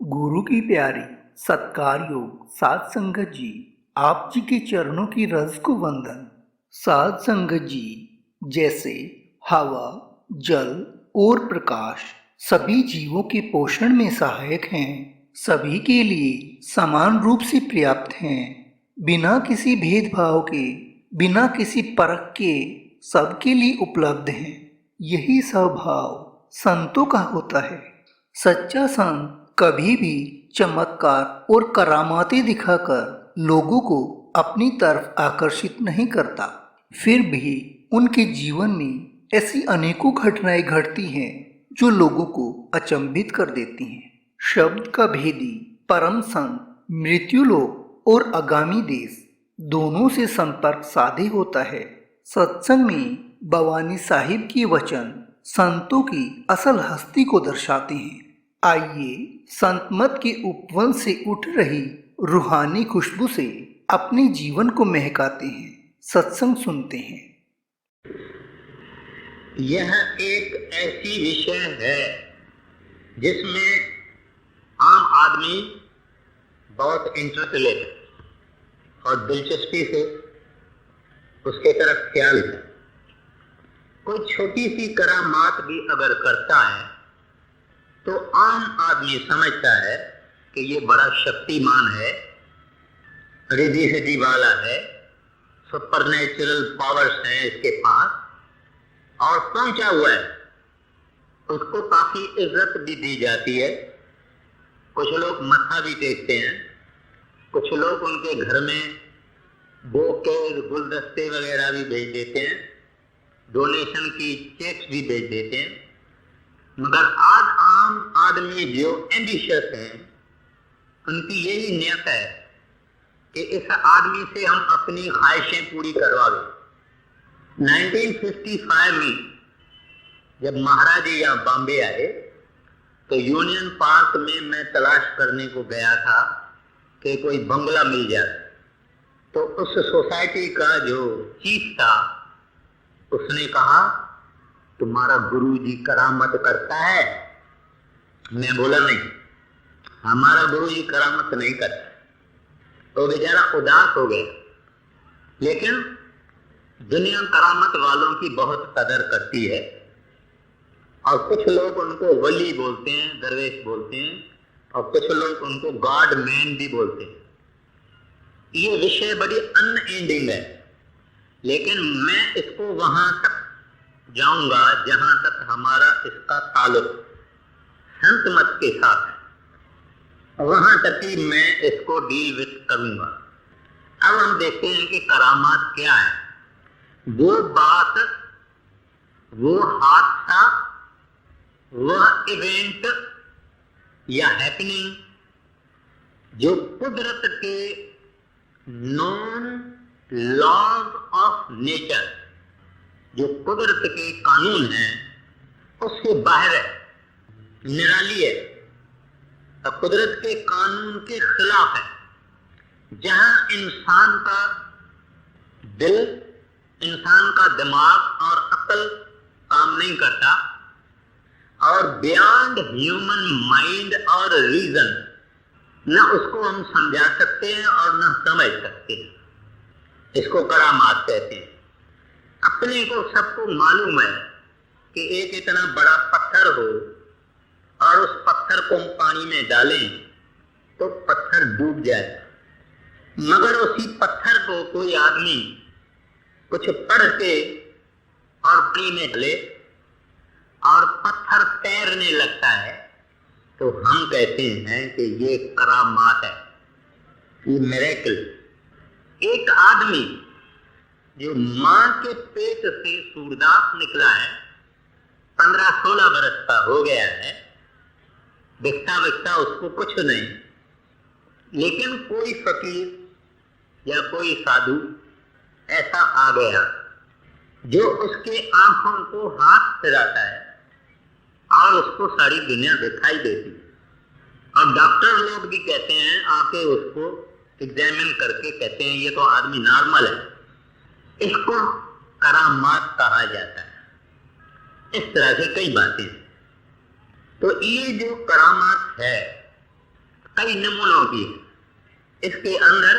गुरु की प्यारी सत्कार योग साध संगत जी, आप जी के चरणों की रज को वंदन। साध संगत जी जैसे हवा, जल और प्रकाश सभी जीवों के पोषण में सहायक हैं, सभी के लिए समान रूप से पर्याप्त हैं, बिना किसी भेदभाव के, बिना किसी परख के सबके लिए उपलब्ध हैं। यही स्वभाव संतों का होता है। सच्चा संत कभी भी चमत्कार और करामातें दिखाकर लोगों को अपनी तरफ आकर्षित नहीं करता। फिर भी उनके जीवन में ऐसी अनेकों घटनाएं घटती हैं जो लोगों को अचंभित कर देती हैं। शब्द का भेदी परम संत मृत्युलोक और आगामी देश दोनों से संपर्क साधे होता है। सत्संग में भवानी साहिब के वचन संतों की असल हस्ती को दर्शाते हैं। आइए संत मत के उपवन से उठ रही रूहानी खुशबू से अपने जीवन को महकाते हैं, सत्संग सुनते हैं। यह एक ऐसी विषय है जिसमें आम आदमी बहुत इंटरेस्ट लेता और दिलचस्पी से उसके तरफ ख्याल है। कोई छोटी सी करामात भी अगर करता है तो आम आदमी समझता है कि ये बड़ा शक्तिमान है, रिद्धि सिद्धि वाला है, सुपरनेचुरल पावर्स हैं इसके पास और पहुंचा हुआ है। उसको काफी इज्जत भी दी जाती है। कुछ लोग मत्था भी टेकते हैं, कुछ लोग उनके घर में बोके गुलदस्ते वगैरह भी भेज देते हैं, डोनेशन की चेक्स भी भेज देते हैं। मगर आज आम आदमी जो एम्बिशियस हैं उनकी यही नियत है कि इस आदमी से हम अपनी ख्वाहिशें पूरी करवाएं। 1955 में जब महाराज जी यहाँ बॉम्बे आए तो यूनियन पार्क में मैं तलाश करने को गया था कि कोई बंगला मिल जाए। तो उस सोसाइटी का जो चीफ था उसने कहा तुम्हारा गुरुजी करामत करता है। मैं बोला नहीं, हमारा गुरुजी करामत नहीं करता। तो बेचारा उदास हो गया। लेकिन दुनिया करामत वालों की बहुत कदर करती है और कुछ लोग उनको वली बोलते हैं, दरवेश बोलते हैं और कुछ लोग उनको गॉड मैन भी बोलते हैं। ये विषय बड़ी अनएंडिंग है, लेकिन मैं इसको वहां तक जाऊंगा जहां तक हमारा इसका ताल्लुक संत मत के साथ है, वहां तक ही मैं इसको डील विथ करूंगा। अब हम देखते हैं कि करामात क्या है। वो बात, वो हादसा, वह इवेंट या हैपनिंग जो कुदरत के नॉन लॉज ऑफ नेचर, जो कुदरत के कानून हैं उससे बाहर है, निराली है, और कुदरत के कानून के खिलाफ है। जहां इंसान का दिल, इंसान का दिमाग और अक्ल काम नहीं करता और बियॉन्ड ह्यूमन माइंड और रीजन, न उसको हम समझा सकते हैं और न समझ सकते हैं। इसको करामात कहते हैं। अपने को सबको मालूम है कि एक इतना बड़ा पत्थर हो और उस पत्थर को हम पानी में डालें तो पत्थर डूब जाए, मगर उसी पत्थर को कोई आदमी कुछ पढ़ के और पानी में डाले और पत्थर तैरने लगता है तो हम कहते हैं कि ये करामात है, ये मिरेकल। एक आदमी जो मां के पेट से सूरदास निकला है, 15-16 बरस का हो गया है, दिखता विखता उसको कुछ नहीं, लेकिन कोई फकीर या कोई साधु ऐसा आ गया जो उसके आंखों को हाथ फिराता है और उसको सारी दुनिया दिखाई देती है। और डॉक्टर लोग भी कहते हैं, आके उसको एग्जामिन करके कहते हैं ये तो आदमी नॉर्मल है। इसको करामात कहा जाता है। इस तरह से कई बातें। तो ये जो करामात है कई नमूनों की है। इसके अंदर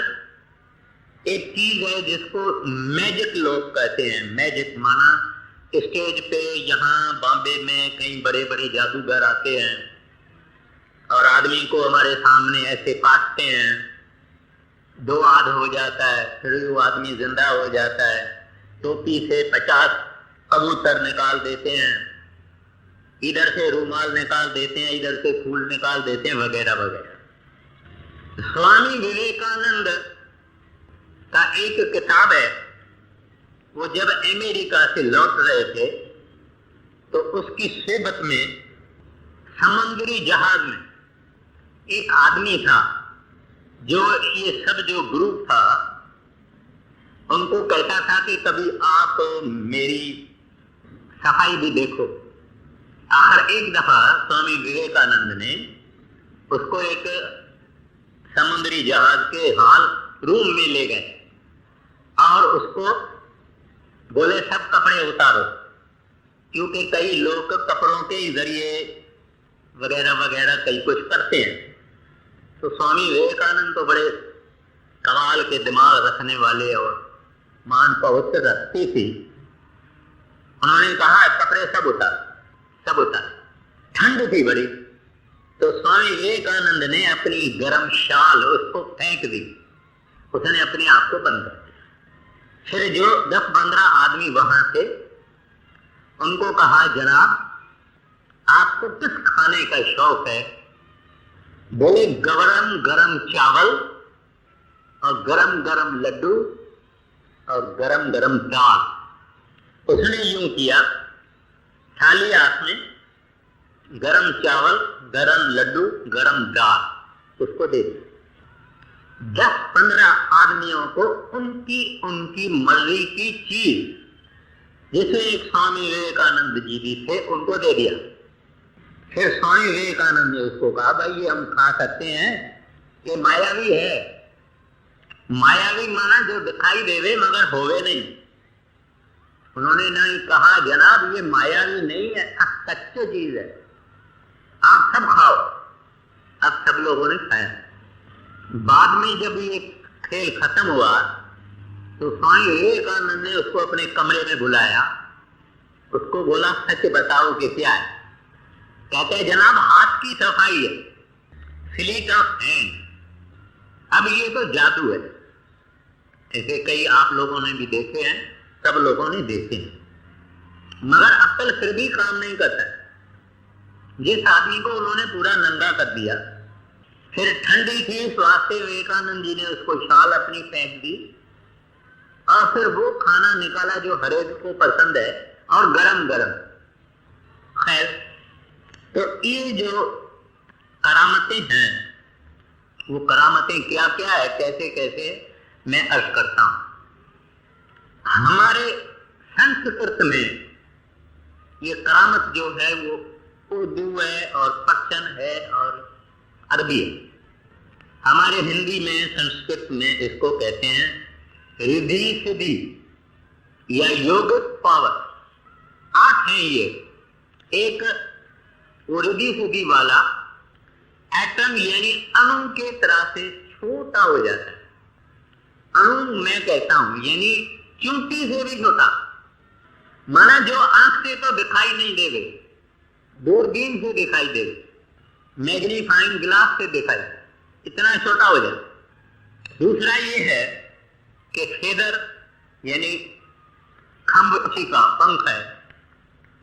एक चीज है जिसको मैजिक लोग कहते हैं। मैजिक माना स्टेज पे यहाँ बॉम्बे में कई बड़े बड़े जादूगर आते हैं और आदमी को हमारे सामने ऐसे काटते हैं, दो आध हो जाता है, फिर वो आदमी जिंदा हो जाता है, टोपी से 50 कबूतर निकाल देते हैं, इधर से रूमाल निकाल देते हैं, इधर से फूल निकाल देते हैं, वगैरह वगैरह। स्वामी विवेकानंद का एक किताब है, वो जब अमेरिका से लौट रहे थे तो उसकी सोबत में समुद्री जहाज में एक आदमी था जो ये सब जो ग्रुप था उनको कहता था कि कभी आप मेरी सफाई भी देखो। आखिर एक दफा स्वामी विवेकानंद ने उसको एक समुद्री जहाज के हाल रूम में ले गए और उसको बोले सब कपड़े उतारो, क्योंकि कई लोग कपड़ों के जरिए वगैरह वगैरह कई कुछ करते हैं। तो स्वामी विवेकानंद तो बड़े कमाल के दिमाग रखने वाले और मान पहुंच रखती थी। उन्होंने कहा कपड़े सब उतार। ठंड थी बड़ी, तो स्वामी विवेकानंद ने अपनी गर्म शाल उसको फेंक दी, उसने अपने आप को बंद कर दिया। फिर जो 10-15 आदमी वहां थे उनको कहा जनाब आपको किस खाने का शौक है? बोले गरम गरम चावल और गरम गरम लड्डू और गरम गरम दाल। उसने यूं किया, थाली हाथ में, गरम चावल, गरम लड्डू, गरम दाल उसको दे दिया। 10-15 आदमियों को उनकी मर्जी की चीज, जिसे एक स्वामी विवेकानंद जी भी थे, उनको दे दिया। फिर स्वामी विवेकानंद ने उसको कहा भाई ये हम खा सकते हैं, ये मायावी है। मायावी माना जो दिखाई देवे मगर होवे नहीं। उन्होंने नहीं कहा जनाब ये मायावी नहीं है, सच्ची चीज है, आप सब खाओ। अब सब लोगों ने खाया। बाद में जब ये खेल खत्म हुआ तो स्वामी विवेकानंद ने उसको अपने कमरे में बुलाया, उसको बोला सच बताओ कि क्या है? कहते हैं जनाब हाथ की सफाई है, स्लीट ऑफ हैंड। अब ये तो जादू है। ऐसे कई आप लोगों ने भी देखे हैं, सब लोगों ने देखे हैं, मगर अक्ल फिर भी काम नहीं करता। जिस आदमी को उन्होंने पूरा नंगा कर दिया, फिर ठंडी थी, स्वास्थ्य विवेकानंद जी ने उसको शाल अपनी फेंक दी और फिर वो खाना निकाला जो हर एक को पसंद है और गरम गरम। खैर, तो ये जो करामतें हैं, वो करामतें क्या क्या है, कैसे कैसे, मैं अर्ज करता हूं। हमारे संस्कृत में ये करामत जो है वो उर्दू है और पर्शियन है और अरबी है। हमारे हिंदी में, संस्कृत में इसको कहते हैं रिद्धि सिद्धि या योगिक पावर। 8 हैं ये। एक रिद्धि सिद्धि वाला एटम यानी अणु के तरह से छोटा हो जाता है। अणु मैं कहता हूं यानी चूंटी से भी छोटा, माना जो आंख से तो दिखाई नहीं देवे, दूरबीन से दिखाई देवे, मैग्नीफाइंग ग्लास से दिखाई, इतना छोटा हो जाए। दूसरा ये है कि फेदर यानी खंभची का पंख है,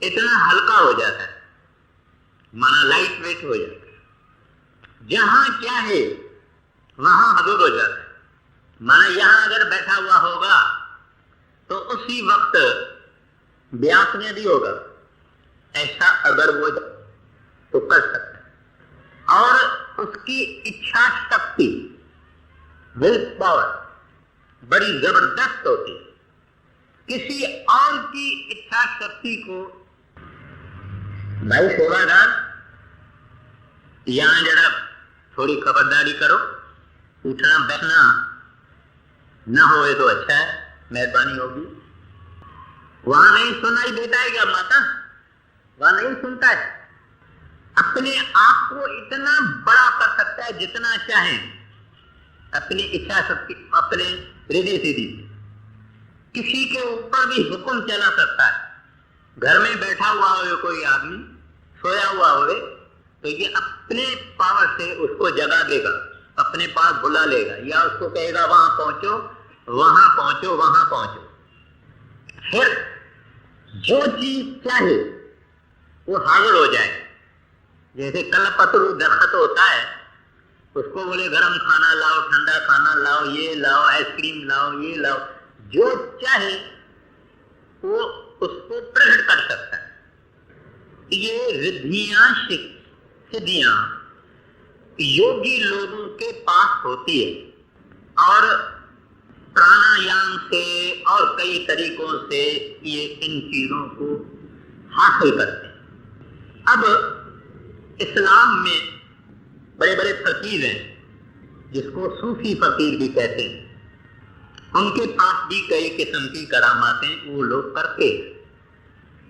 इतना हल्का हो जाता है, माना लाइट वेट हो जाता है। जहां चाहे वहां हजूर हो जाता है। माना यहां अगर बैठा हुआ होगा तो उसी वक्त ब्यास में भी होगा। ऐसा अगर वो तो कर सकता है। और उसकी इच्छा शक्ति, विल पावर बड़ी जबरदस्त होती है। किसी और की इच्छा शक्ति को, भाई सेवादार यहां जरा थोड़ी खबरदारी करो, उठना बैठना न होए तो अच्छा है, मेहरबानी होगी। वहां नहीं सुनाई देता है क्या माता? वहां नहीं सुनता है। अपने आप को इतना बड़ा कर सकता है जितना चाहे, अपनी इच्छा शक्ति, अपने रिद्धि सिद्धि। किसी के ऊपर भी हुक्म चला सकता है। घर में बैठा हुआ हो कोई आदमी, सोया हुआ हो, तो ये अपने पावर से उसको जगा देगा, अपने पास बुला लेगा, या उसको कहेगा वहां पहुंचो, वहां पहुंचो, वहां पहुंचो। फिर जो चीज चाहे वो हाजिर हो जाए। जैसे कल्पतरु दरख्त होता है, उसको बोले गरम खाना लाओ, ठंडा खाना लाओ, ये लाओ, आइसक्रीम लाओ, ये लाओ, जो चाहे वो उसको प्रकट कर सकता है। ये रिद्धियां सिद्धियां योगी लोगों के पास होती है, और प्राणायाम से और कई तरीकों से ये इन चीजों को हासिल करते हैं। अब इस्लाम में बड़े बड़े फकीर हैं, जिसको सूफी फकीर भी कहते हैं, उनके पास भी कई किस्म की करामातें वो लोग करते हैं।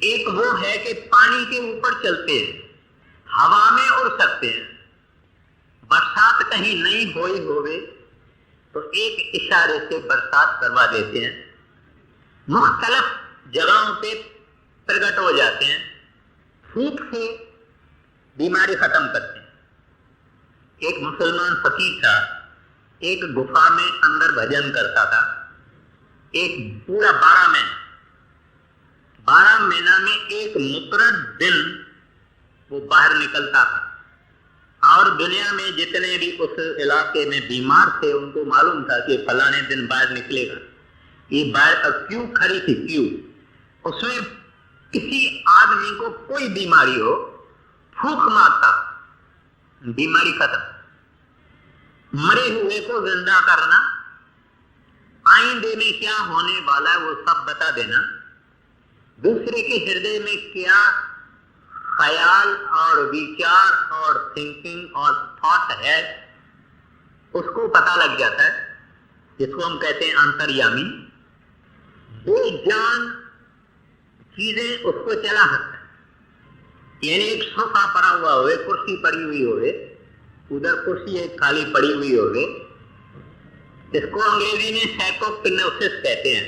एक वो है कि पानी के ऊपर चलते हैं, हवा में उड़ सकते हैं, बरसात कहीं नहीं हुई होवे तो एक इशारे से बरसात करवा देते हैं, मुख्तलिफ जगहों पे प्रकट हो जाते हैं, फूंक से बीमारी खत्म करते हैं। एक मुसलमान फकीर था, एक गुफा में अंदर भजन करता था। एक पूरा 12 महीना में एक मुकर्रर दिन वो बाहर निकलता था, और दुनिया में जितने भी उस इलाके में बीमार थे उनको मालूम था कि फलाने दिन बाहर निकलेगा। ये बाहर क्यों खड़ी थी, क्यों? उसमें किसी आदमी को कोई बीमारी हो, फूंक मारता, बीमारी खत्म। मरे हुए को जिंदा करना, आइंदे में क्या होने वाला है वो सब बता देना, दूसरे के हृदय में क्या ख्याल और विचार और थिंकिंग और थॉट है उसको पता लग जाता है, जिसको हम कहते हैं अंतर्यामी। बेजान चीजें उसको चला सकता है। यानी एक सोफा पड़ा हुआ होवे, कुर्सी पड़ी हुई होवे, उधर कुर्सी एक खाली पड़ी हुई होवे, इसको अंग्रेजी में साइकोकिनेसिस कहते हैं।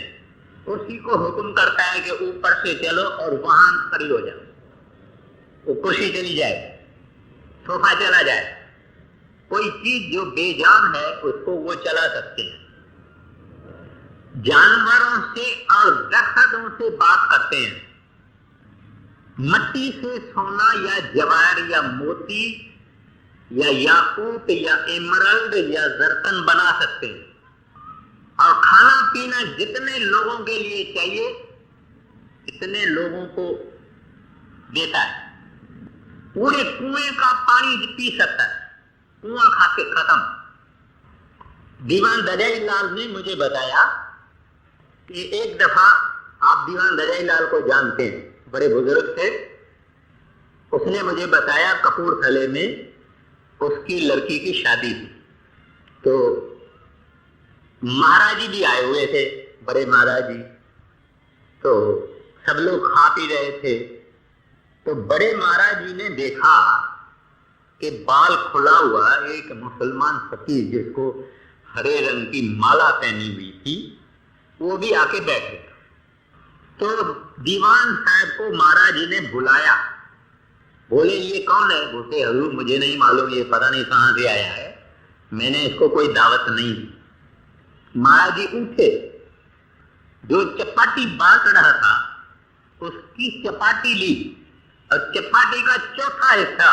कुर्सी को हुक्म करता है कि ऊपर से चलो और वहां खड़ी हो जाओ, वो कुर्सी चली जाए, सोफा चला जाए। कोई चीज जो बेजान है उसको वो चला सकते हैं। जानवरों से और दरख्तों से बात करते हैं। मट्टी से सोना या जवाहर या मोती या याकूत या एमरल्ड या जरकन बना सकते हैं। और खाना पीना जितने लोगों के लिए चाहिए इतने लोगों को देता है। पूरे कुएं का पानी पी सकता है, कुआं खाते खत्म। दीवान दजाई लाल ने मुझे बताया कि एक दफा, आप दीवान दजाई लाल को जानते हैं, बड़े बुजुर्ग थे, उसने मुझे बताया कपूरथले में उसकी लड़की की शादी थी, तो महाराज जी भी आए हुए थे, बड़े महाराज जी। तो सब लोग खा पी रहे थे, तो बड़े महाराज जी ने देखा कि बाल खुला हुआ एक मुसलमान फकीर, जिसको हरे रंग की माला पहनी हुई थी, वो भी आके बैठे। तो दीवान साहब को महाराज जी ने बुलाया, बोले ये कौन है? बोलते हजूर मुझे नहीं मालूम, ये पता नहीं कहां से आया है, मैंने इसको कोई दावत नहीं दी। महाराज जी उठे, जो चपाटी बांट रहा था उसकी चपाटी ली और चपाटी का चौथा हिस्सा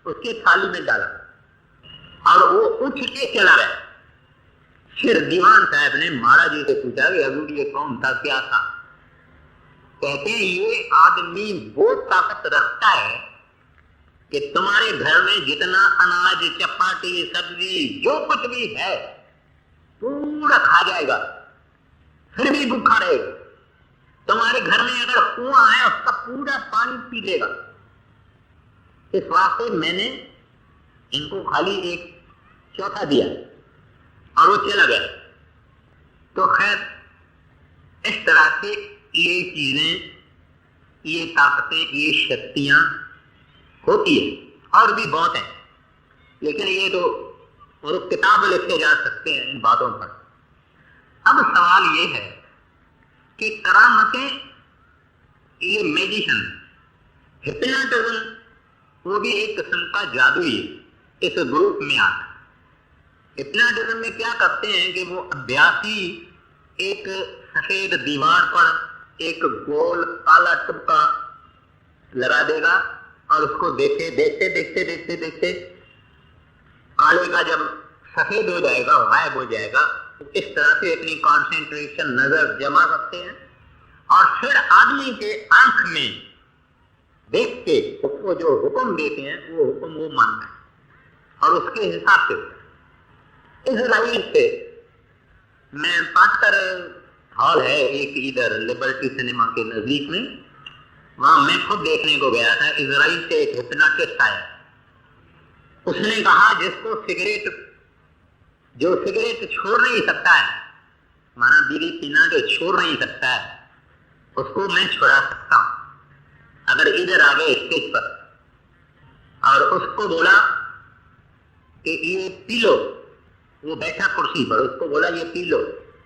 उसके थाली में डाला और वो उठ के चला गया। फिर दीवान साहब ने महाराज जी से पूछा कि हजूर ये कौन था, क्या था? कहते हैं ये आदमी वो ताकत रखता है कि तुम्हारे घर में जितना अनाज, चपाटी, सब्जी, जो कुछ भी है पूरा खा जाएगा, फिर भी भूखा रहेगा। तुम्हारे घर में अगर कुआं है उसका पूरा पानी पी लेगा। इस वास्ते मैंने इनको खाली एक चौथा दिया और वो चला गया। तो खैर इस तरह से ये चीजें, ये ताकतें, ये शक्तियां होती है। और भी बहुत है, लेकिन ये तो और किताब लिखे जा सकते हैं इन बातों पर। अब सवाल ये है कि करामतें, ये मेडिसिन, हिप्नोटिज्म वो भी एक किस्म का जादू ही इस ग्रुप में आता है। हिप्नोटिज्म में क्या करते हैं कि वो अभ्यासी एक सफेद दीवार पर एक गोल काला टुक्का लगा देगा और उसको देखते देखते देखते देखते देखते काले का जब सफेद हो जाएगा, गायब हो जाएगा, तो इस तरह से अपनी कंसंट्रेशन नजर जमा करते हैं और फिर आदमी के आंख में देख के उसको जो हुक्म देते हैं वो हुक्म वो मानता है और उसके हिसाब से। इजराइल से मैं पाटकर हॉल है एक इधर लिबर्टी सिनेमा के नजदीक में, वहां मैं खुद देखने को गया था। इजराइल से एक हिप्नोटिस्ट आया, उसने कहा जिसको जो सिगरेट छोड़ नहीं सकता है, माना बीड़ी पीना जो छोड़ नहीं सकता है, उसको मैं छुड़ा सकता हूं अगर इधर आ गए स्टेज पर। और उसको बोला कि ये पी लो, वो बैठा कुर्सी पर, उसको बोला ये पी लो,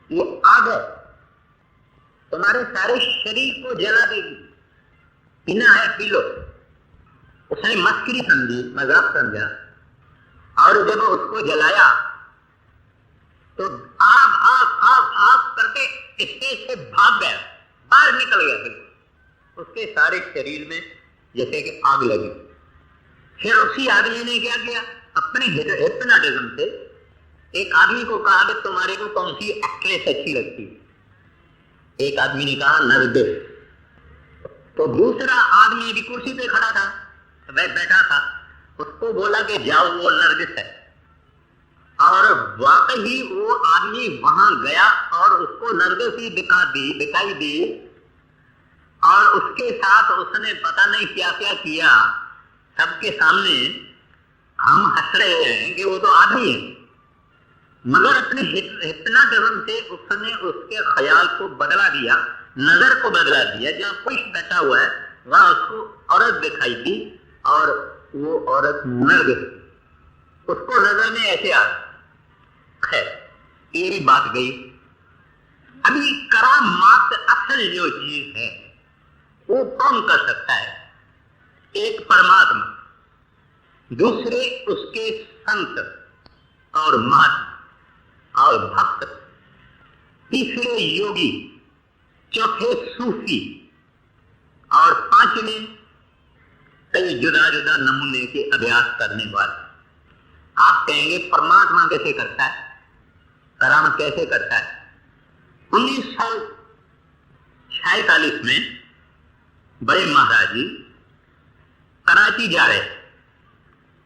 ये आग है, तुम्हारे सारे शरीर को जला देगी, पीना है पी लो। उसने मस्करी समझी, मजाक समझा, और जब उसको जलाया तो आग आग आग आग करके स्टेज से भाग गया, बाहर निकल गया, बिल्कुल उसके सारे शरीर में जैसे कि आग लगी। फिर उसी आदमी ने क्या किया, अपने हिप्नोटिज्म से एक आदमी को कहा कि तुम्हारे को कौन सी एक्ट्रेस अच्छी लगती है। एक आदमी ने कहा नरगिस, तो दूसरा आदमी भी कुर्सी पे खड़ा था, बैठा था, उसको बोला कि जाओ वो नरगिस है। और वाकई वो आदमी वहां गया और उसको नरगिस ही दिखाई दी और उसके साथ उसने पता नहीं क्या क्या किया। सबके सामने हम हंस रहे हैं कि वो तो आदमी है, मगर अपने हिप्नोटिज्म से उसने उसके ख्याल को बदला दिया, नजर को बदला दिया। जहाँ कोई बैठा हुआ है वहां उसको औरत दिखाई दी और वो औरत नरगिस, उसको नजर में ऐसे आ। खैर ये भी बात गई। अभी करामात असल जो चीज है वो कौन कर सकता है? एक परमात्मा, दूसरे उसके संत और महात्मा और भक्त, तीसरे योगी, चौथे सूफी और पांचवें कई जुदा जुदा नमूने के अभ्यास करने वाले। आप कहेंगे परमात्मा कैसे करता है, करामत कैसे करता है? 1946 में बड़े महाराज जी कराची जा रहे,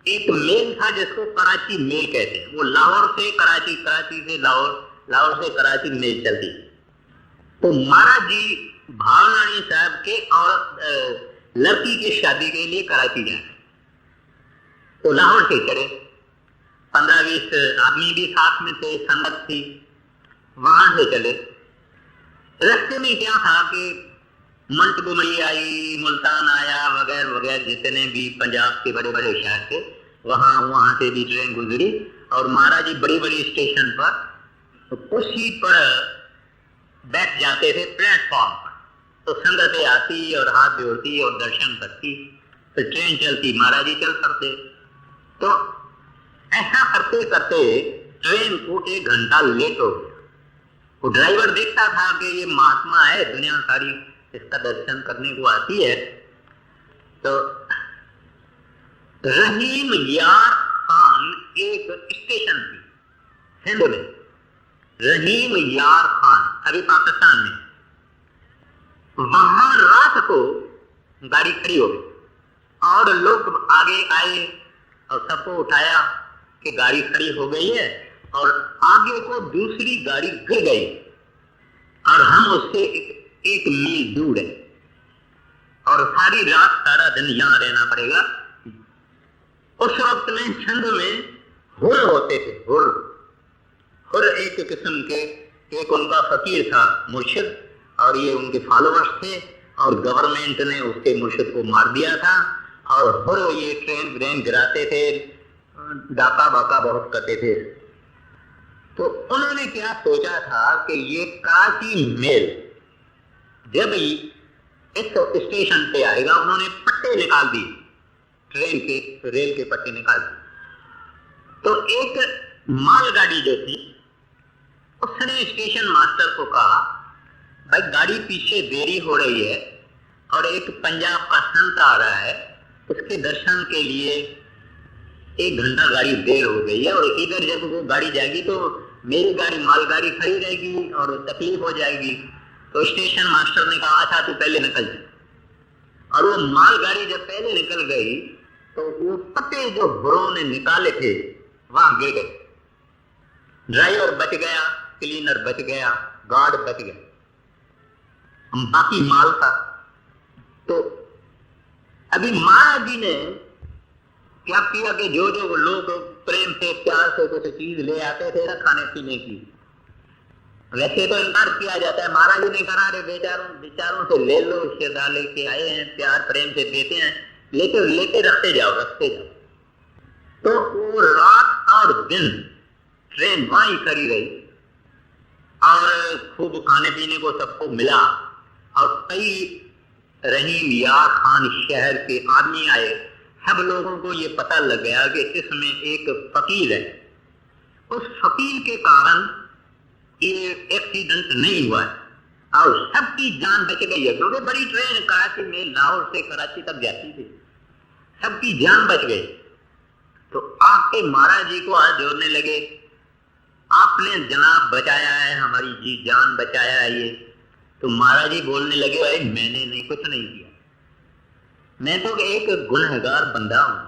एक मेल था जिसको कराची मेल कहते हैं, वो लाहौर से कराची, कराची से लाहौर, लाहौर से कराची मेल चलती। तो महाराज जी भावनानी साहब के और लड़की की शादी के लिए कराची जा रहे, तो लाहौर से चढ़े, 15-20 आदमी भी साथ में थे, संगत थी, वहां से चले। रास्ते में क्या था कि मंटगुमरी आई, मुल्तान आया, वगैरह वगैरह, जितने भी पंजाब के बड़े बड़े शहर थे वहां से भी ट्रेन गुजरी और महाराज जी बड़ी बड़ी स्टेशन पर कुर्सी पर बैठ जाते थे प्लेटफॉर्म पर। तो संगतें आती और हाथ जोड़ती और दर्शन करती, फिर ट्रेन चलती, महाराज जी चल पड़ते। तो ऐसा करते करते ट्रेन को 1 घंटा लेट हो गया। वो ड्राइवर देखता था कि ये महात्मा है, दुनिया सारी इसका दर्शन करने को आती है। तो रहीम यार खान एक स्टेशन थी सिंध में, रहीम यार खान, अभी पाकिस्तान में, वहां रात को गाड़ी खड़ी हो गई और लोग आगे आए और सबको उठाया कि गाड़ी खड़ी हो गई है और आगे को दूसरी गाड़ी गिर गई और हम उससे एक मील दूर है और सारी रात सारा दिन यहां रहना पड़ेगा। उस वक्त में सिंध में हुर होते थे, हुर एक किस्म के, एक उनका फकीर था मुर्शिद और ये उनके फॉलोअर्स थे और गवर्नमेंट ने उसके मुर्शिद को मार दिया था और हर ये ट्रेन व्रेन गिराते थे, डाका बाका बहुत करते थे। तो उन्होंने क्या सोचा था कि ये काशी मेल जब इस स्टेशन पे आएगा, उन्होंने पट्टे निकाल दिए, ट्रेन के रेल के पट्टे निकाल दिए। तो एक मालगाड़ी जो थी उसने स्टेशन मास्टर को कहा, भाई गाड़ी पीछे देरी हो रही है और एक पंजाब का संत आ रहा है, उसके दर्शन के लिए 1 घंटा गाड़ी देर हो गई है, और इधर जब वो गाड़ी जाएगी तो मेरी गाड़ी मालगाड़ी खड़ी रहेगी और तकलीफ हो जाएगी। तो स्टेशन मास्टर ने कहा, अच्छा तू पहले निकल जा। और वो मालगाड़ी जब पहले निकल गई तो वो पट्टे जो घोड़ों ने निकाले थे वहां गिर गए। ड्राइवर बच गया, क्लीनर बच गया, गार्ड बच गया, बाकी माल था। तो अभी महाराज जी ने क्या किया कि जो जो लोग प्रेम से प्यार से कुछ चीज ले आते थे ना खाने पीने की, वैसे तो इनकार किया जाता है, महाराज जी ने कहा अरे बेचारों से ले लो, श्रद्धा लेके आए हैं, प्यार प्रेम से देते हैं, लेते लेते रखते जाओ। तो वो रात और दिन ट्रेन वहीं खड़ी रही और खूब खाने पीने को सबको मिला। और कई रहीम यार खान शहर के आदमी आए, सब लोगों को ये पता लग गया कि इसमें एक फकीर है। उस फकीर के कारण ये एक्सीडेंट नहीं हुआ है और सबकी जान बच गई है, क्योंकि बड़ी ट्रेन कराची में लाहौर से कराची तक जाती थी, सबकी जान बच गई। तो आके महाराज जी को हाथ जोड़ने लगे, आपने जनाब बचाया है, हमारी जी जान बचाया है ये। तो महाराज जी बोलने लगे, भाई मैंने नहीं, कुछ नहीं किया, मैं तो एक गुनहगार बंदा हूं,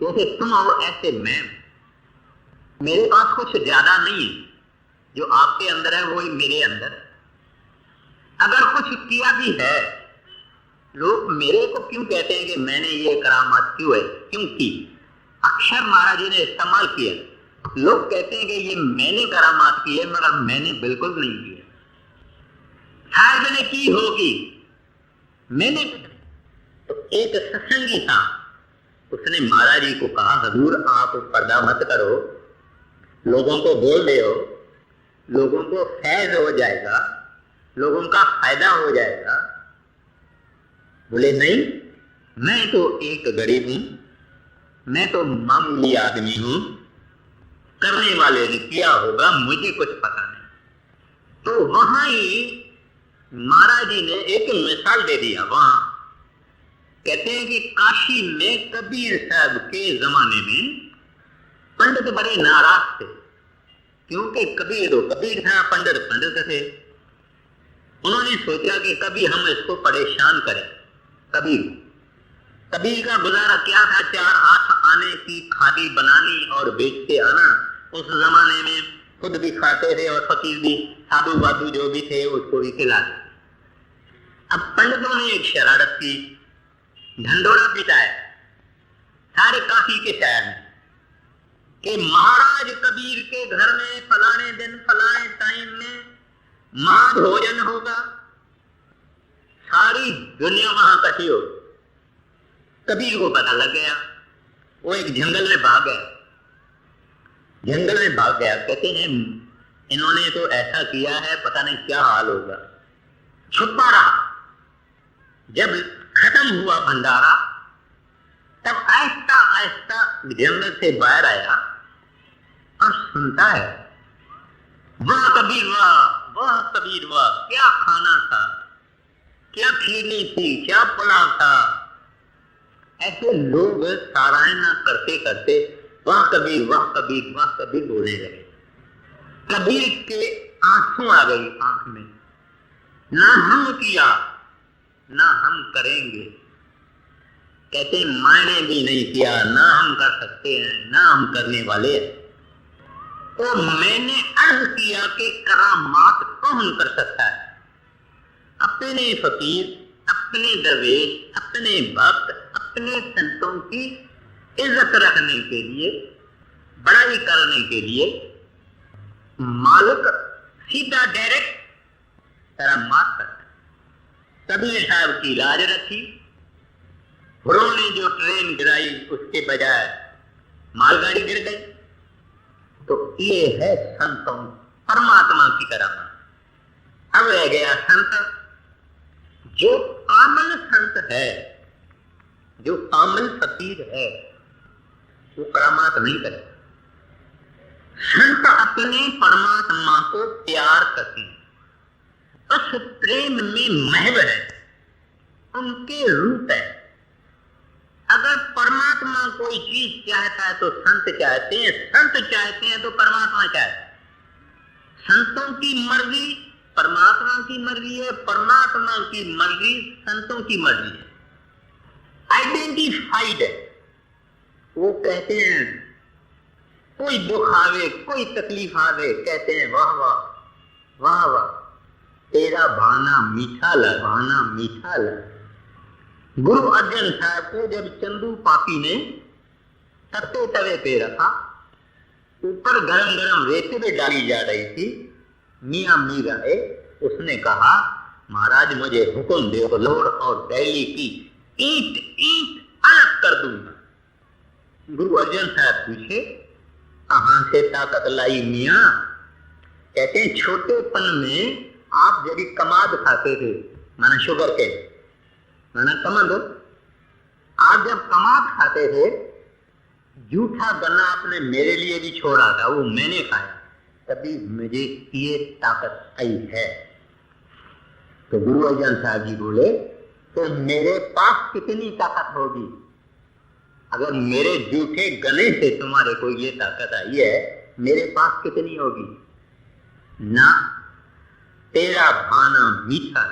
जैसे तुम हो ऐसे मैं। मेरे पास कुछ ज्यादा नहीं है, जो आपके अंदर है वही मेरे अंदर। अगर कुछ किया भी है, लोग मेरे को क्यों कहते हैं कि मैंने ये करामात क्यों है, क्योंकि अक्षर महाराज जी ने इस्तेमाल किया। लोग कहते हैं कि ये मैंने करामात की है, मगर मैंने बिल्कुल नहीं किया। शायद ने की होगी, मैंने। तो एक सत्संगी था, उसने महाराज जी को कहा, हजूर आप पर्दा मत करो, लोगों को बोल दे, लोगों को फैज हो जाएगा, लोगों का फायदा हो जाएगा। बोले नहीं, मैं तो एक गरीब हूं, मैं तो मामूली आदमी हूं, करने वाले ने किया होगा, मुझे कुछ पता नहीं। तो वहां ही महाराज जी ने एक मिसाल दे दिया। वहां कहते हैं कि काशी में कबीर साहब के जमाने में पंडित बड़े नाराज थे, क्योंकि कबीर था, पंडित थे। उन्होंने सोचा कि कभी हम इसको परेशान करें। कबीर का गुजारा क्या था, 4 हाथ आने की खादी बनानी और बेच के आना। उस जमाने में खुद भी खाते थे और फकीर भी, साधु वाधु जो भी थे उसको भी खिलाते। अब पंडितों ने एक शरारत की, ढंडोरा पिटाया सारे काशी के शहर में कि महाराज कबीर के घर में फलाने दिन फलाने टाइम में महाभोजन होगा। सारी दुनिया वहां इकट्ठी हो। कबीर को पता लग गया, वो एक जंगल में भाग गया। कहते हैं इन्होंने तो ऐसा किया है, पता नहीं क्या हाल होगा। छुपा रहा। जब खत्म हुआ भंडारा, तब आहिस्ता आहिस्ता जंगल से बाहर आया और सुनता है, वाह कबीर वाह, क्या खाना था, क्या खीरनी थी, क्या पुलाव था। ऐसे लोग सराहना करते करते वाह कबीर बोलने लगे। कबीर के आंसू आ गई आंख में, ना हम किया ना हम करेंगे। कहते मैंने भी नहीं किया, ना हम कर सकते हैं, ना हम करने वाले हैं। तो मैंने अर्ज किया कि करामात कौन कर सकता है? अपने फकीर, अपने दरवेश, अपने भक्त, अपने संतों की इज्जत रखने के लिए, बड़ाई करने के लिए मालिक सीधा डायरेक्ट करामात करता। कबीर साहब की लाज रखी, हुरों ने जो ट्रेन गिराई उसके बजाय मालगाड़ी गिर गई। तो ये है संतों परमात्मा की करामात। अब रह गया संत। जो कामल संत है, जो कामल फकीर है, वो करामात नहीं करे। संत अपने परमात्मा को प्यार करते, उस प्रेम में महव है, उनके रूप है। अगर परमात्मा कोई चीज चाहता है तो संत चाहते हैं, संत चाहते हैं तो परमात्मा चाहते हैं। संतों की मर्जी परमात्मा की मर्जी है, परमात्मा की मर्जी संतों की मर्जी है। आइडेंटिफाइड है। वो कहते हैं कोई दुख आवे, कोई तकलीफ आवे, कहते हैं वाह वाह वाह वाह, तेरा भाना मीठा लगा, भाना मीठा लगा। गुरु अर्जन साहब को जब चंदू पापी ने तत्ते तवे पे रखा, ऊपर गरम गरम रेते में डाली जा रही थी, मियां मीरा है, उसने कहा महाराज मुझे हुक्म दो, लोड और दिल्ली की ईंट ईंट अलग कर दूंगा। गुरु अर्जन साहब पूछे कहां से ताकत लाई मियां? कहते हैं छोटेपन में आप जब कमाद खाते थे, माना शुगर के, माना कमंद, आप जब कमाद खाते थे, जूठा गन्ना आपने मेरे लिए भी छोड़ा था, वो मैंने खाया, तभी मुझे ये ताकत आई है। तो गुरु अर्जन साहब जी बोले तो मेरे पास कितनी ताकत होगी? अगर मेरे जूठे गले से तुम्हारे को ये ताकत आई है, मेरे पास कितनी होगी? ना, तेरा भाना मीठा,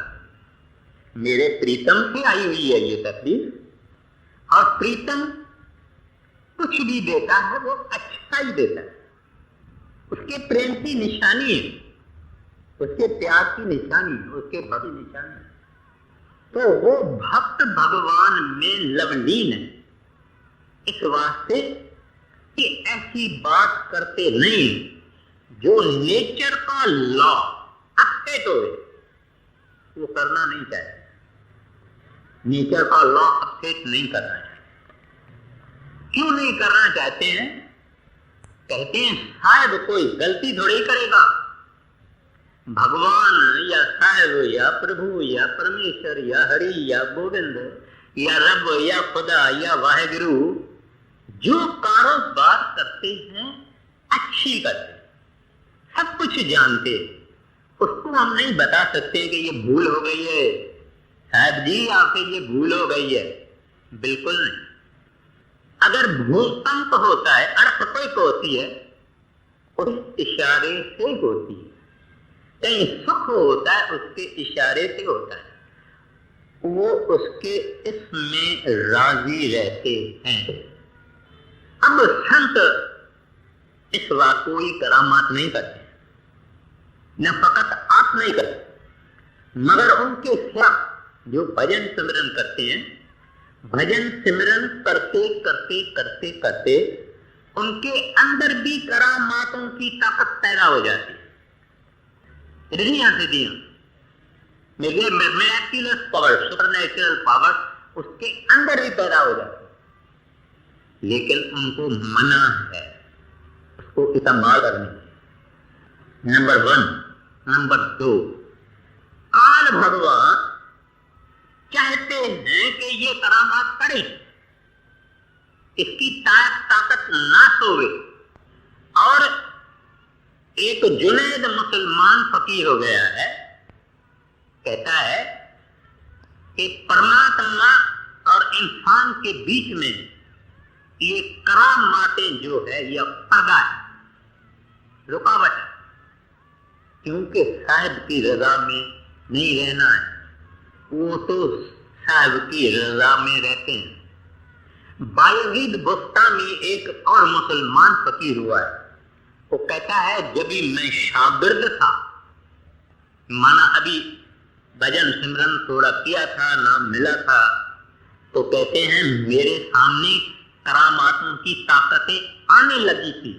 मेरे प्रीतम से आई हुई है ये तकलीफ। और प्रीतम कुछ भी देता है वो अच्छा ही देता है, उसके प्रेम की निशानी है, उसके प्यार की निशानी है, उसके भक्ति निशानी है। तो वो भक्त भगवान में लवलीन है। इस वास्ते कि ऐसी बात करते नहीं जो नेचर का लॉ अपडेट हो, वो करना नहीं चाहिए। नेचर का लॉ अपडेट नहीं करना चाहिए। क्यों नहीं करना चाहते हैं? कहते हैं शायद कोई गलती थोड़ी करेगा, भगवान या साहब या प्रभु या परमेश्वर या हरि या गोविंद या रब या खुदा या वाहेगुरु जो कारोबार करते हैं अच्छी करते, सब कुछ जानते, उसको हम नहीं बता सकते कि ये भूल हो गई है, साहब जी आपसे ये भूल हो गई है, बिल्कुल नहीं। अगर भूकंप होता है, अर्थक्वेक होती है, उस इशारे से होती है। कहीं सुख होता है, उसके इशारे से होता है, वो उसके इसमें राजी रहते हैं। अब संत इस बात कोई करामात नहीं करते, न फकत आप नहीं करते, मगर उनके साथ जो भजन सिमरन करते हैं, भजन सिमरन करते करते करते करते उनके अंदर भी करामातों की ताकत पैदा हो जाती है। रिद्धियां सिद्धियां, मिरेक्युलस पावर, सुपरनेचुरल पावर उसके अंदर ही पैदा हो जाती है, लेकिन उनको मना है उसको इस्तेमाल करने। नंबर 1। नंबर 2, काल भगवान चाहते हैं कि ये करामात करे, इसकी ताकत ना सोवे। और एक जुनैद मुसलमान फकीर हो गया है, कहता है कि परमात्मा और इंसान के बीच में ये करामातें जो है यह पर्दा है, रुकावट है, क्योंकि साहिब की रजा में नहीं रहना है, वो तो साहिब की रजा में रहते हैं। बायजीद बुस्तामी एक और मुसलमान फकीर हुआ है, वो कहता है जब भी मैं शागिर्द था, माना अभी भजन सिमरन थोड़ा किया था, नाम मिला था, तो कहते हैं मेरे सामने करामातों की ताकतें आने लगी थी,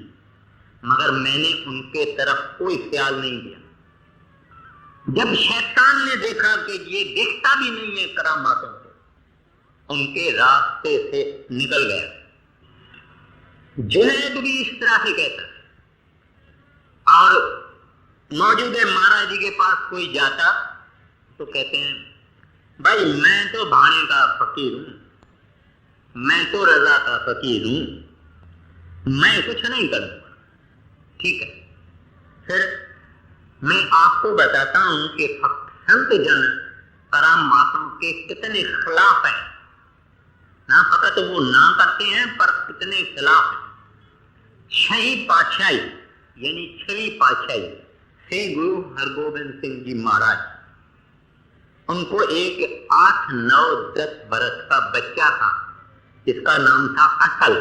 मगर मैंने उनके तरफ कोई ख्याल नहीं दिया। जब शैतान ने देखा कि ये देखता भी नहीं है करामातों को, उनके रास्ते से निकल गया। जुनैद भी इस तरह से कहता है। और मौजूद महाराज जी के पास कोई जाता तो कहते हैं, भाई मैं तो भाणे का फकीर हूं, मैं तो रजा का फकीर हूं, मैं कुछ नहीं करूंगा। ठीक है, फिर मैं आपको बताता हूं कि संत जन करामातों के कितने खिलाफ हैं। ना फकत वो ना करते हैं पर कितने खिलाफ हैं। छही पातशाही यानी छवी पातशाही से गुरु हरगोबिंद सिंह जी महाराज, उनको एक 8, 9, 10 बरस का बच्चा था जिसका नाम था अटल।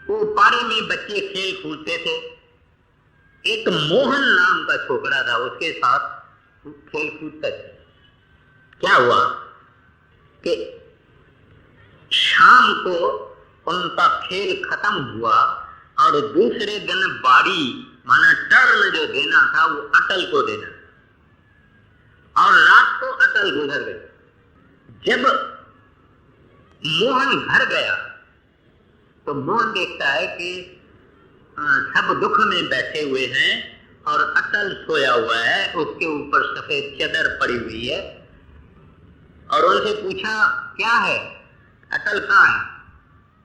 वो पारे में बच्चे खेल कूदते थे। एक मोहन नाम का छोकरा था, उसके साथ खेल कूदते थे। क्या हुआ कि शाम को उनका खेल खत्म हुआ और दूसरे दिन बाड़ी माना टर्न जो देना था वो अटल को देना, और रात को अटल गुजर गए। जब मोहन घर गया तो मोहन देखता है कि सब दुख में बैठे हुए हैं और अटल सोया हुआ है, उसके ऊपर सफेद चादर पड़ी हुई है। और उनसे पूछा क्या है, अटल कहाँ है?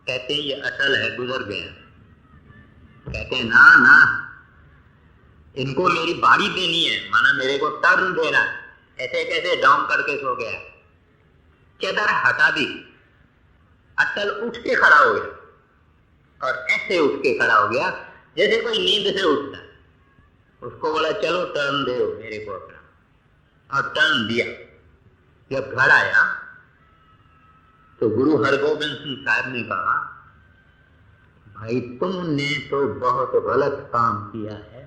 कहते हैं ये अटल है, गुजर गया। कहते हैं ना ना, इनको मेरी बाड़ी देनी है, माना मेरे को टर्न देना है। ऐसे कैसे डाउन करके सो गया? चादर हटा दी, अटल उठ के खड़ा हो गया। और ऐसे उठ के खड़ा हो गया जैसे कोई नींद से उठता है। उसको बोला चलो टर्न दो मेरे को अपना, और टर्न दिया। जब घर आया तो गुरु हरगोबिंद सिंह साहब ने कहा, भाई तुमने तो बहुत गलत काम किया है।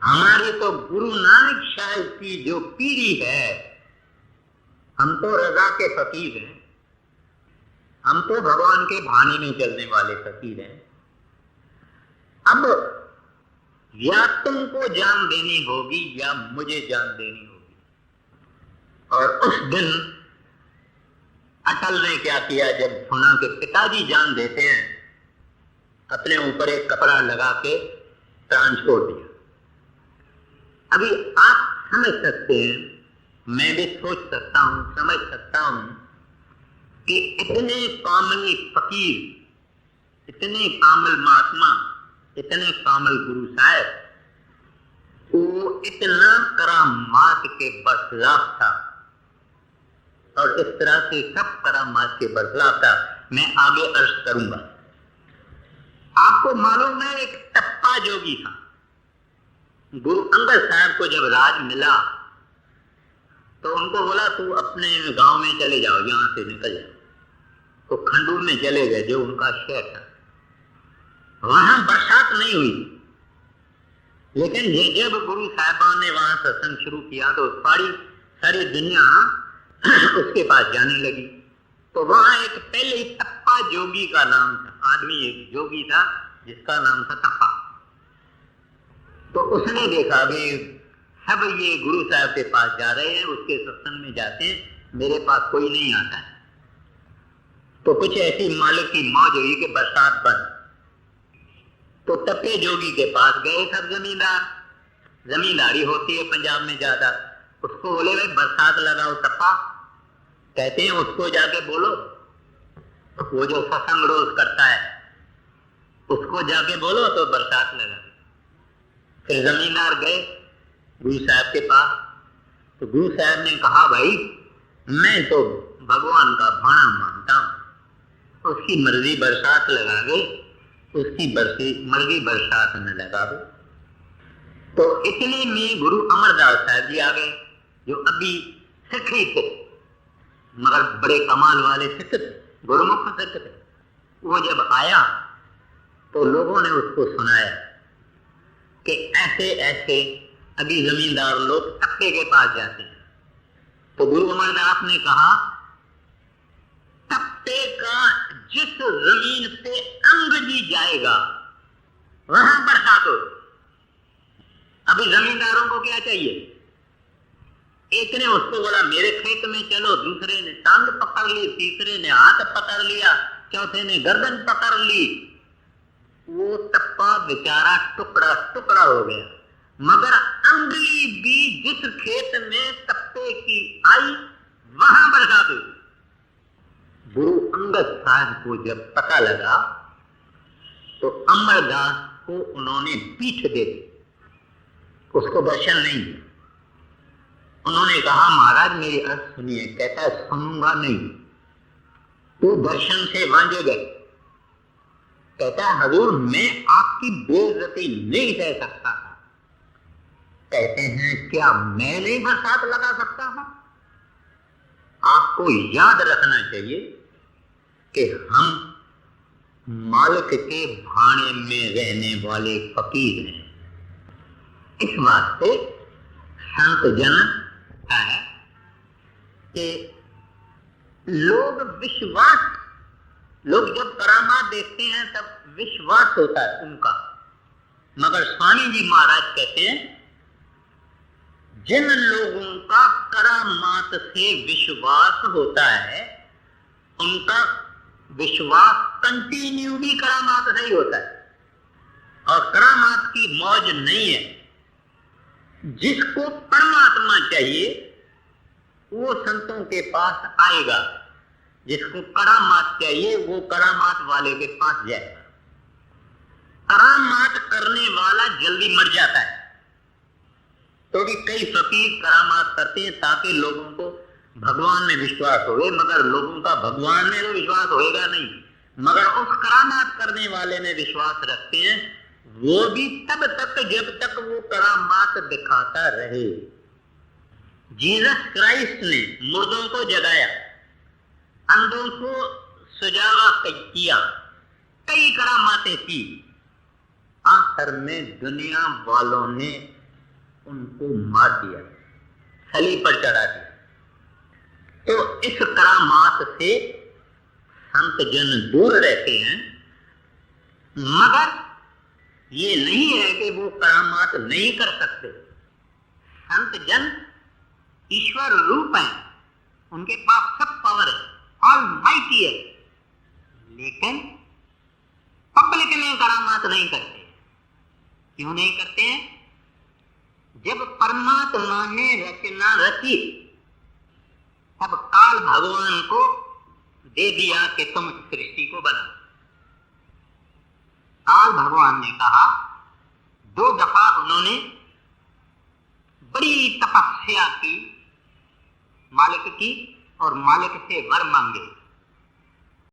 हमारी तो गुरु नानक साहब की जो पीढ़ी है, हम तो रजा के फकीर हैं, हम तो भगवान के भाने में चलने वाले फकीर हैं। अब या तुमको जान देनी होगी या मुझे जान देनी होगी। और उस दिन अटल ने क्या किया, जब सुना कि पिताजी जान देते हैं, अपने ऊपर एक कपड़ा लगा के प्राण छोड़ दिया। अभी आप समझ सकते हैं, मैं भी सोच सकता हूं, समझ सकता हूं कि इतने कामिल फकीर, इतने कामिल महात्मा, इतने कामिल गुरु साहब, वो इतना करामात के बरखिलाफ था। और इस तरह से सब करामात के बरखिलाफ था। मैं आगे अर्ज करूंगा। आपको मालूम है, एक टप्पा जोगी था। गुरु अंगद साहब को जब राज मिला तो उनको बोला तू अपने गांव में चले जाओ, यहां से निकल जाओ। तो खंडूर में चले गए जो उनका शहर था। वहां बरसात नहीं हुई, लेकिन जब गुरु साहिबान ने वहां सत्संग शुरू किया तो सारी दुनिया उसके पास जाने लगी। तो वहां एक पहले टप्पा जोगी का नाम था, आदमी एक जोगी था जिसका नाम था टप्पा। तो उसने देखा कि सब ये गुरु साहब के पास जा रहे हैं, उसके सत्संग में जाते हैं, मेरे पास कोई नहीं आता है। तो कुछ ऐसी मालिक की मौज हुई कि बरसात बंद। तो टप्पे जोगी के पास गए सब जमींदार, जमींदारी होती है पंजाब में ज्यादा। उसको बोले भाई बरसात लगाओ टप्पा। कहते हैं उसको जाके बोलो, वो जो सत्संग रोज करता है उसको जाके बोलो तो बरसात लगा। फिर जमींदार गए गुरु साहब के पास। तो गुरु साहब ने कहा भाई मैं तो भगवान का भाना मानता हूं, उसकी मर्जी बरसात लगा दे, उसकी मर्जी बरसात न लगा दे। तो इतने में गुरु अमरदास साहब जी आ गए, जो अभी सिख ही थे मगर बड़े कमाल वाले सिख थे, गुरुमुख सिख थे। वो जब आया तो लोगों ने उसको सुनाया कि ऐसे ऐसे अभी जमींदार लोग टप्पे के पास जाते हैं। तो गुरु अमरदास ने कहा टप्पे का जिस जमीन पे अंग्रेजी जाएगा वहां बरसात हो। अभी जमींदारों को क्या चाहिए? एक ने उसको बोला मेरे खेत में चलो, दूसरे ने टांग पकड़ ली, तीसरे ने हाथ पकड़ लिया, चौथे ने गर्दन पकड़ ली। वो टप्पा बेचारा टुकड़ा टुकड़ा हो गया, मगर अंगुली भी जिस खेत में टप्पे की आई वहां बरसा दो। गुरु अंगद साहब को जब पता लगा तो अमरदास को उन्होंने पीठ दे दी, उसको दर्शन नहीं दिया। उन्होंने कहा महाराज मेरी अर्ज सुनिए। कहता सुनूंगा नहीं, तू दर्शन से वांझे गए। कहता हजूर मैं आपकी बेइज्जती नहीं सह सकता था। कहते हैं क्या मैं नहीं बरसात लगा सकता हूं? आपको याद रखना चाहिए कि हम मालिक के भाणे में रहने वाले फकीर हैं। इस वास्ते संत जन है कि लोग जब करामात देखते हैं तब विश्वास होता है उनका, मगर स्वामी जी महाराज कहते हैं जिन लोगों का करामात से विश्वास होता है उनका विश्वास कंटिन्यू भी करामात से ही होता है, और करामात की मौज नहीं है। जिसको परमात्मा चाहिए वो संतों के पास आएगा, जिसको करामात चाहिए वो करामात वाले के पास जाएगा। करामात करने वाला जल्दी मर जाता है, तो भी कई फकीर करामात करते हैं ताकि लोगों को भगवान में विश्वास होवे, मगर लोगों का भगवान में तो विश्वास होएगा नहीं, मगर उस करामात करने वाले में विश्वास रखते हैं, वो भी तब तक जब तक वो करामात दिखाता रहे। जीसस क्राइस्ट ने मुर्दों को जगाया, अंधों को सुजागा किया, कई करामातें की, आखिर में दुनिया वालों ने उनको मार दिया, छली पर चढ़ा दिया। तो इस करामात से संत जन दूर रहते हैं, मगर ये नहीं है कि वो करामात नहीं कर सकते। संत जन ईश्वर रूप है, उनके पास सब पावर है, ऑलमाइटी है, लेकिन पब्लिक में करामात नहीं करते। क्यों नहीं करते हैं? जब परमात्मा ने रचना रची तब काल भगवान को दे दिया कि तुम सृष्टि को बना। काल भगवान ने कहा, 2 दफा उन्होंने बड़ी तपस्या की मालिक की और मालिक से वर मांगे।